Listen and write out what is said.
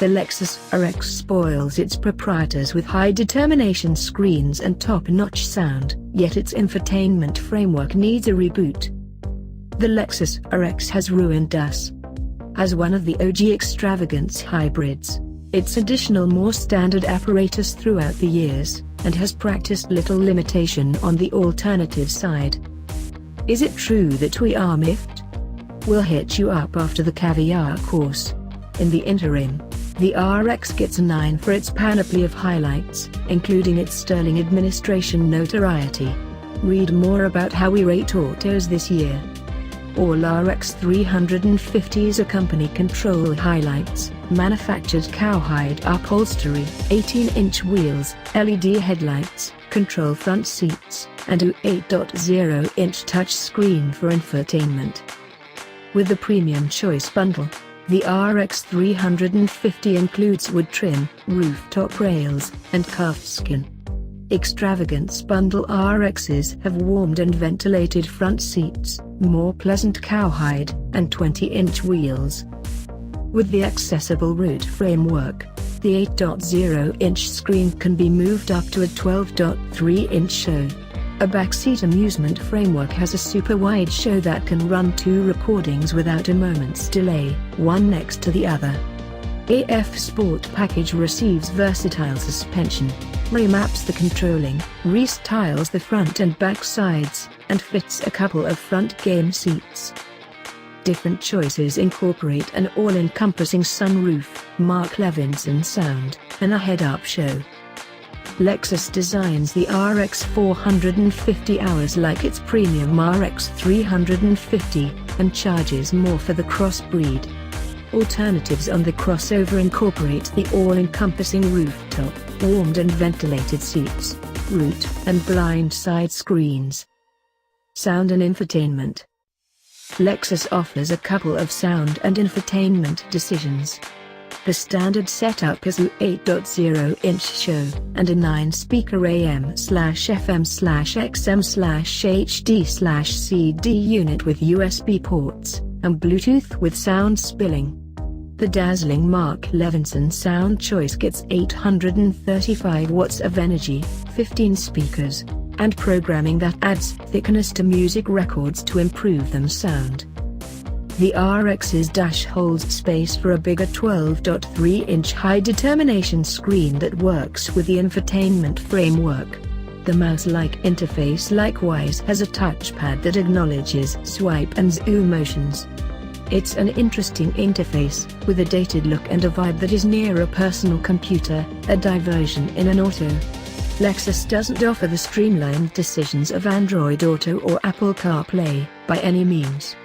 The Lexus RX spoils its proprietors with high-determination screens and top-notch sound, yet its infotainment framework needs a reboot. The Lexus RX has ruined us. As one of the OG extravagance hybrids, its additional more standard apparatus throughout the years, and has practiced little limitation on the alternative side. Is it true that we are miffed? We'll hit you up after the caviar course. In the interim, the RX gets a 9 for its panoply of highlights, including its sterling administration notoriety. Read more about how we rate autos this year. All RX 350s are company control highlights, manufactured cowhide upholstery, 18-inch wheels, LED headlights, control front seats, and a 8.0-inch touchscreen for infotainment. With the Premium Choice Bundle, the RX 350 includes wood trim, rooftop rails, and calfskin. Extravagance Bundle RXs have warmed and ventilated front seats, more pleasant cowhide, and 20-inch wheels. With the accessible root framework, the 8.0-inch screen can be moved up to a 12.3-inch show. A backseat amusement framework has a super wide show that can run 2 recordings without a moment's delay, one next to the other. AF Sport package receives versatile suspension, remaps the controlling, restyles the front and back sides, and fits a couple of front game seats. Different choices incorporate an all-encompassing sunroof, Mark Levinson sound, and a head-up show. Lexus designs the RX 450 hours like its premium RX 350, and charges more for the crossbreed. Alternatives on the crossover incorporate the all-encompassing rooftop, warmed and ventilated seats, root and blind side screens. Sound and infotainment. Lexus offers a couple of sound and infotainment decisions. The standard setup is a 8.0-inch show, and a 9-speaker AM/FM/XM/HD/CD unit with USB ports, and Bluetooth with sound spilling. The dazzling Mark Levinson sound choice gets 835 watts of energy, 15 speakers, and programming that adds thickness to music records to improve them sound. The RX's dash holds space for a bigger 12.3-inch high-determination screen that works with the infotainment framework. The mouse-like interface likewise has a touchpad that acknowledges swipe and zoom motions. It's an interesting interface, with a dated look and a vibe that is near a personal computer, a diversion in an auto. Lexus doesn't offer the streamlined decisions of Android Auto or Apple CarPlay, by any means.